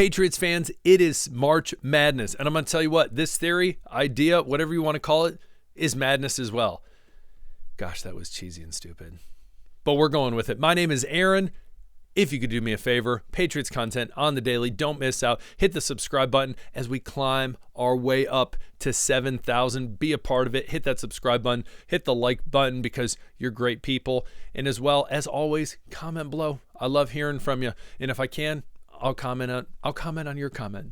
Patriots fans, it is March Madness. And I'm going to tell you what, this theory, idea, whatever you want to call it, is madness as well. Gosh, that was cheesy and stupid. But we're going with it. My name is Aaron. If you could do me a favor, Patriots content on the daily. Don't miss out. Hit the subscribe button as we climb our way up to 7,000. Be a part of it. Hit that subscribe button. Hit the like button because you're great people. And as well, as always, comment below. I love hearing from you. And if I can, I'll comment on your comment.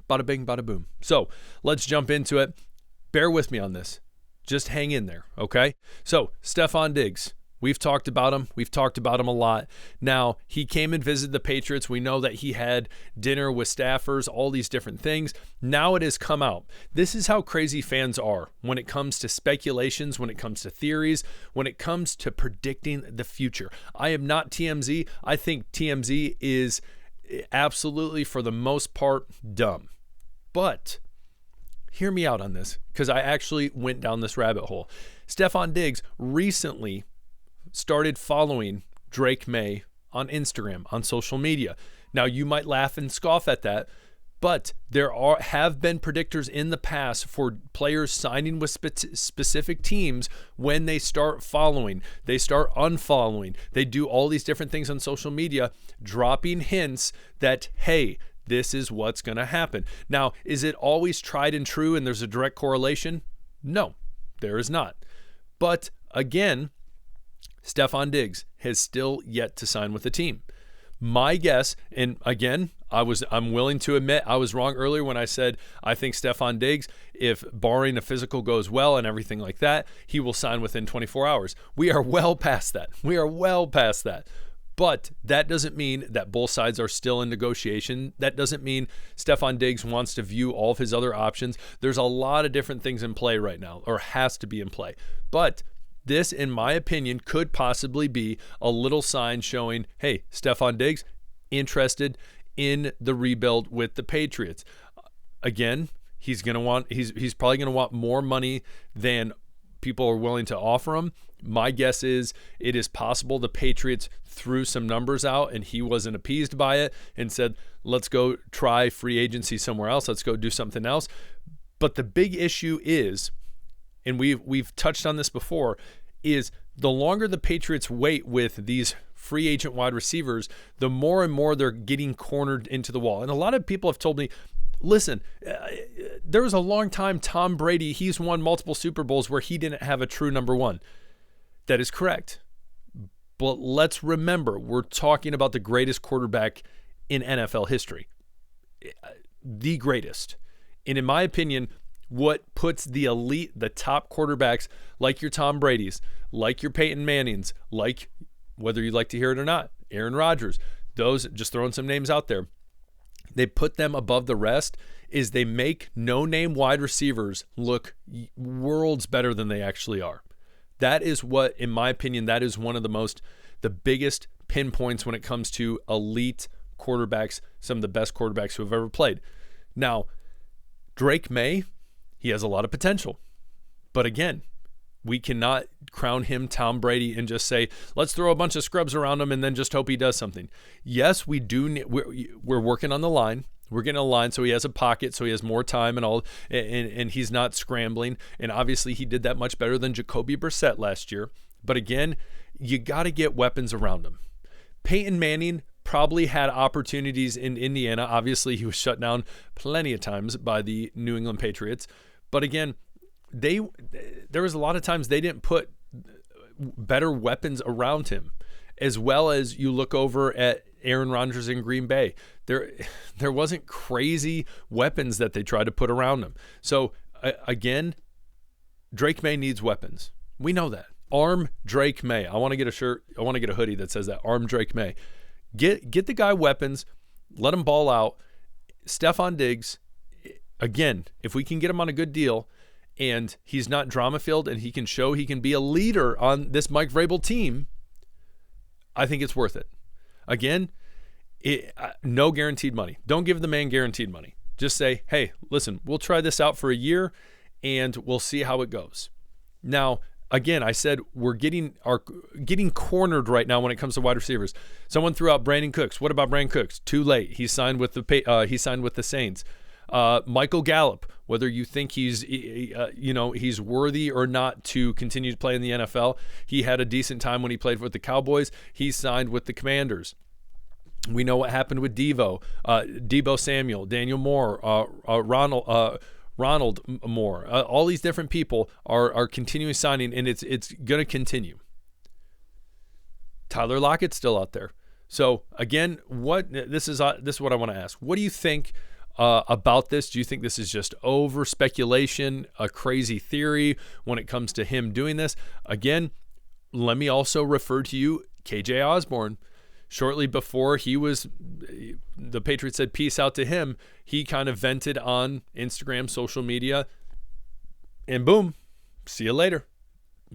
Bada bing, bada boom. So let's jump into it. Bear with me on this. Just hang in there, okay? So Stefon Diggs, we've talked about him. We've talked about him a lot. Now, he came and visited the Patriots. We know that he had dinner with staffers, all these different things. Now it has come out. This is how crazy fans are when it comes to speculations, when it comes to theories, when it comes to predicting the future. I am not TMZ. I think TMZ is absolutely, for the most part, dumb. But hear me out on this, because I actually went down this rabbit hole. Stefon Diggs recently started following Drake May on Instagram, on social media. Now, you might laugh and scoff at that, but there have been predictors in the past for players signing with specific teams when they start following, they start unfollowing, they do all these different things on social media, dropping hints that, hey, this is what's going to happen. Now, is it always tried and true and there's a direct correlation? No, there is not. But again, Stefon Diggs has still yet to sign with the team. My guess, and again, I'm willing to admit I was wrong earlier when I said I think Stefon Diggs, if barring a physical goes well and everything like that, he will sign within 24 hours. We are well past that. But that doesn't mean that both sides are still in negotiation. That doesn't mean Stefon Diggs wants to view all of his other options. There's a lot of different things in play right now, or has to be in play. But this, in my opinion, could possibly be a little sign showing, hey, Stefon Diggs interested in the rebuild with the Patriots. Again, he's probably going to want more money than people are willing to offer him. My guess is it is possible the Patriots threw some numbers out and he wasn't appeased by it and said, let's go try free agency somewhere else. Let's go do something else. But the big issue is, and we've touched on this before, is the longer the Patriots wait with these free agent wide receivers, the more and more they're getting cornered into the wall. And a lot of people have told me, listen, there was a long time Tom Brady, he's won multiple Super Bowls where he didn't have a true number one. That is correct. But let's remember, we're talking about the greatest quarterback in NFL history. The greatest. And in my opinion, what puts the elite, the top quarterbacks, like your Tom Brady's, like your Peyton Manning's, like, whether you like to hear it or not, Aaron Rodgers, those, just throwing some names out there, they put them above the rest, is they make no-name wide receivers look worlds better than they actually are. That is what, in my opinion, that is one of the biggest pinpoints when it comes to elite quarterbacks, some of the best quarterbacks who have ever played. Now, Drake May, he has a lot of potential. But again, we cannot crown him Tom Brady and just say, let's throw a bunch of scrubs around him and then just hope he does something. Yes, we do. We're working on the line. We're getting a line so he has a pocket, so he has more time and all, and he's not scrambling. And obviously he did that much better than Jacoby Brissett last year. But again, you got to get weapons around him. Peyton Manning probably had opportunities in Indiana. Obviously, he was shut down plenty of times by the New England Patriots. But again, there was a lot of times they didn't put better weapons around him. As well as you look over at Aaron Rodgers in Green Bay, there wasn't crazy weapons that they tried to put around him. So again, Drake May needs weapons. We know that. Arm Drake May. I want to get a shirt. I want to get a hoodie that says that. Arm Drake May. Get the guy weapons. Let him ball out. Stefon Diggs, again, if we can get him on a good deal and he's not drama-filled and he can show he can be a leader on this Mike Vrabel team, I think it's worth it. Again, no guaranteed money. Don't give the man guaranteed money. Just say, hey, listen, we'll try this out for a year and we'll see how it goes. Now, again, I said we're getting cornered right now when it comes to wide receivers. Someone threw out Brandon Cooks. What about Brandon Cooks? Too late. He signed with the Saints. Michael Gallup, whether you think he's worthy or not to continue to play in the NFL, he had a decent time when he played with the Cowboys. He signed with the Commanders. We know what happened with Deebo Samuel, Daniel Moore, Ronald Moore. All these different people are continuing signing, and it's going to continue. Tyler Lockett's still out there. So again, this is what I want to ask. What do you think about this? Do you think this is just over speculation, a crazy theory when it comes to him doing this? Again, let me also refer to you, KJ Osborne. Shortly before the Patriots said peace out to him, he kind of vented on Instagram, social media, and boom, see you later.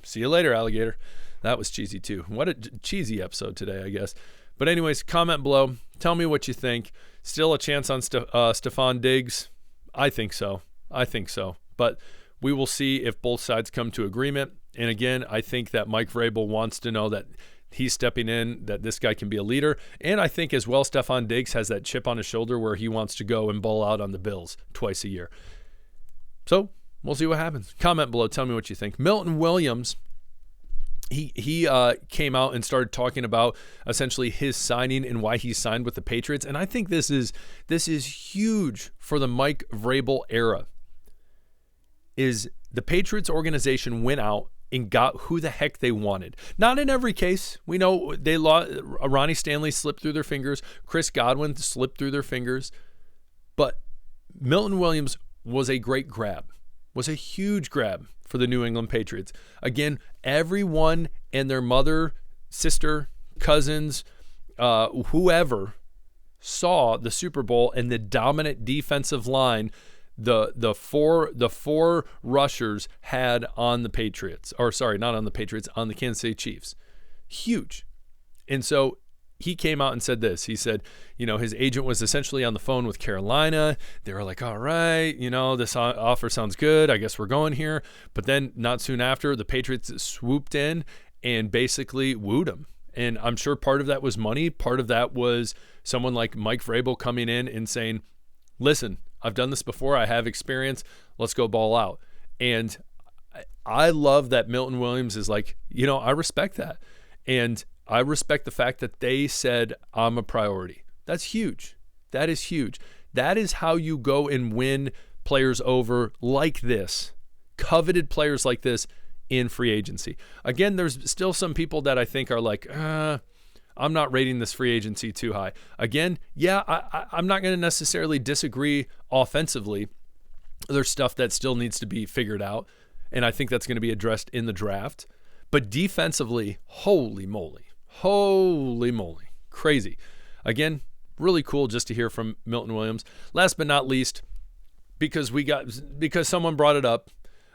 See you later, alligator. That was cheesy too. What a cheesy episode today, I guess. But anyways, comment below. Tell me what you think. Still a chance on Stefon Diggs? I think so. But we will see if both sides come to agreement. And again, I think that Mike Vrabel wants to know that he's stepping in, that this guy can be a leader. And I think as well, Stefon Diggs has that chip on his shoulder where he wants to go and bowl out on the Bills twice a year. So we'll see what happens. Comment below. Tell me what you think. Milton Williams, he came out and started talking about essentially his signing and why he signed with the Patriots. And I think this is huge for the Mike Vrabel era. Is the Patriots organization went out and got who the heck they wanted. Not in every case. We know they lost. Ronnie Stanley slipped through their fingers. Chris Godwin slipped through their fingers. But Milton Williams was a great grab, was a huge grab for the New England Patriots. Again, everyone and their mother, sister, cousins, whoever saw the Super Bowl and the dominant defensive line the four rushers had on the Patriots, or sorry, not on the Patriots, on the Kansas City Chiefs. Huge. And so he came out and said this. He said, his agent was essentially on the phone with Carolina. They were like, all right, this offer sounds good. I guess we're going here. But then not soon after, the Patriots swooped in and basically wooed him. And I'm sure part of that was money. Part of that was someone like Mike Vrabel coming in and saying, listen, I've done this before. I have experience. Let's go ball out. And I love that Milton Williams is like, I respect that. And I respect the fact that they said, I'm a priority. That's huge. That is huge. That is how you go and win players over like this, coveted players like this in free agency. Again, there's still some people that I think are like, I'm not rating this free agency too high. Again, yeah, I'm not going to necessarily disagree offensively. There's stuff that still needs to be figured out, and I think that's going to be addressed in the draft. But defensively, holy moly, crazy. Again, really cool just to hear from Milton Williams. Last but not least, because someone brought it up,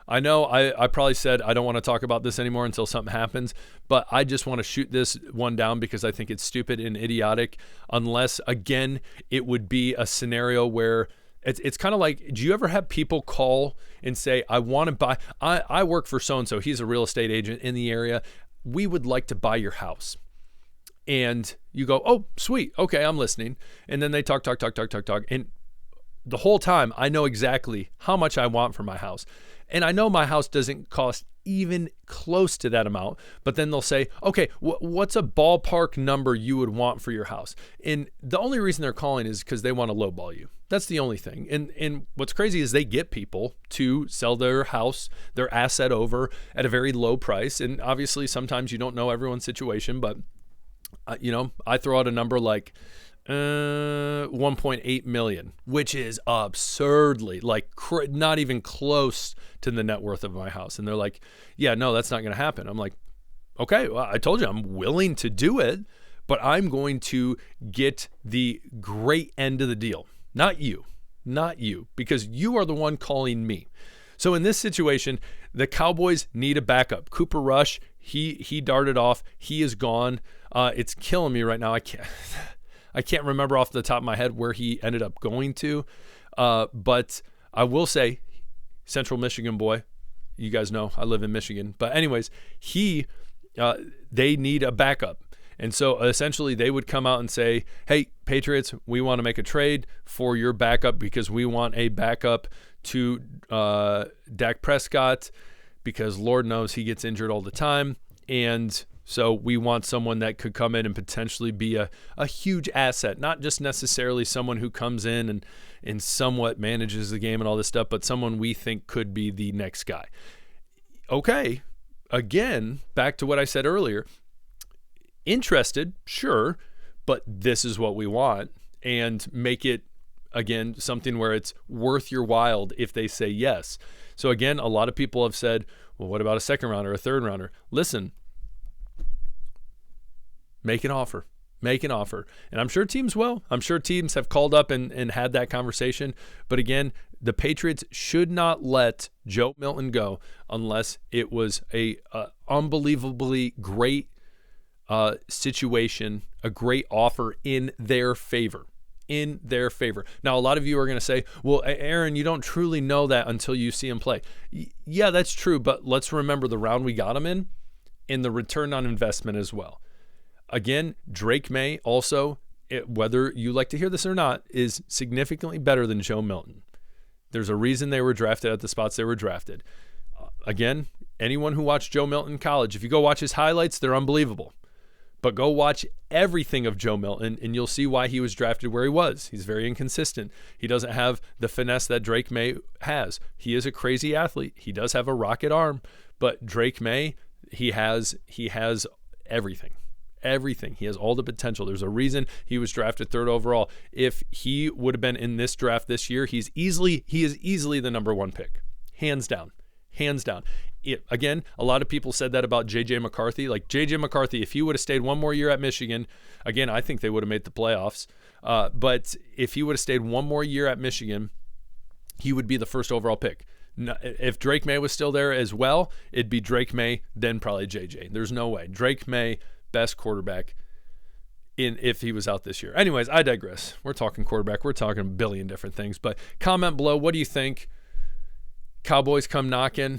I know I probably said I don't want to talk about this anymore until something happens, but I just want to shoot this one down because I think it's stupid and idiotic unless, again, it would be a scenario where it's kind of like, do you ever have people call and say, I want to buy, I work for so-and-so, he's a real estate agent in the area, we would like to buy your house. And you go, oh, sweet, okay, I'm listening. And then they talk. And the whole time, I know exactly how much I want for my house. And I know my house doesn't cost even close to that amount, but then they'll say, okay, what's a ballpark number you would want for your house? And the only reason they're calling is because they want to lowball you. That's the only thing. And what's crazy is they get people to sell their house, their asset over at a very low price. And obviously sometimes you don't know everyone's situation, but I throw out a number like 1.8 million, which is absurdly not even close to the net worth of my house. And they're like, yeah, no, that's not going to happen. I'm like, okay, well, I told you I'm willing to do it, but I'm going to get the great end of the deal. Not you, because you are the one calling me. So in this situation, the Cowboys need a backup. Cooper Rush, he darted off. He is gone. It's killing me right now. I can't remember off the top of my head where he ended up going to, but I will say, Central Michigan boy, You guys know I live in Michigan. But anyways, they need a backup. And so essentially they would come out and say, hey, Patriots, we want to make a trade for your backup because we want a backup to Dak Prescott because Lord knows he gets injured all the time. And so we want someone that could come in and potentially be a huge asset, not just necessarily someone who comes in and somewhat manages the game and all this stuff, but someone we think could be the next guy. Okay, again, back to what I said earlier. Interested, sure, but this is what we want, and make it, again, something where it's worth your while if they say yes. So again, a lot of people have said, well, what about a second rounder, a third rounder? Listen, make an offer. Make an offer. And I'm sure teams will. I'm sure teams have called up and had that conversation. But again, the Patriots should not let Joe Milton go unless it was a unbelievably great situation, a great offer in their favor. In their favor. Now, a lot of you are going to say, well, Aaron, you don't truly know that until you see him play. Yeah, that's true. But let's remember the round we got him in and the return on investment as well. Again, Drake May also, whether you like to hear this or not, is significantly better than Joe Milton. There's a reason they were drafted at the spots they were drafted. Again, anyone who watched Joe Milton in college, if you go watch his highlights, they're unbelievable. But go watch everything of Joe Milton, and you'll see why he was drafted where he was. He's very inconsistent. He doesn't have the finesse that Drake May has. He is a crazy athlete. He does have a rocket arm, but Drake May, he has everything. Everything. He has all the potential. There's a reason he was drafted 3rd overall. If he would have been in this draft this year, he is easily the number 1 pick. Hands down. Hands down. Again, a lot of people said that about J.J. McCarthy. Like J.J. McCarthy, if he would have stayed one more year at Michigan, again, I think they would have made the playoffs. But if he would have stayed one more year at Michigan, he would be the 1st overall pick. If Drake May was still there as well, it'd be Drake May, then probably J.J. There's no way. Drake May, best quarterback if he was out this year. Anyways, I digress. We're talking quarterback. We're talking a billion different things. But comment below. What do you think? Cowboys come knocking.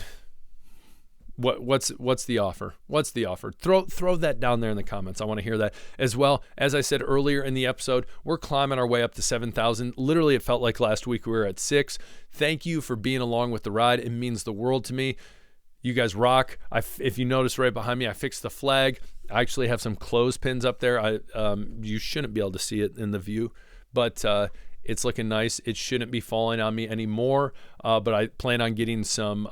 What's the offer? What's the offer? Throw that down there in the comments. I want to hear that as well. As I said earlier in the episode, we're climbing our way up to 7,000. Literally, it felt like last week we were at 6. Thank you for being along with the ride. It means the world to me. You guys rock. If you notice right behind me, I fixed the flag. I actually have some clothespins up there. You shouldn't be able to see it in the view, but it's looking nice. It shouldn't be falling on me anymore, but I plan on getting some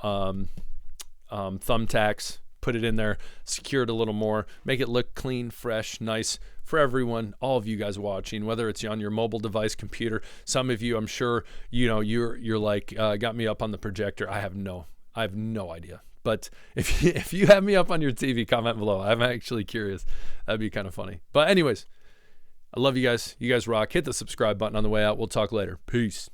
thumbtacks, put it in there, secure it a little more, make it look clean, fresh, nice for everyone, all of you guys watching, whether it's on your mobile device, computer. Some of you, I'm sure, you're like, got me up on the projector. I have no idea. But if you have me up on your TV, comment below. I'm actually curious. That'd be kind of funny. But anyways, I love you guys. You guys rock. Hit the subscribe button on the way out. We'll talk later. Peace.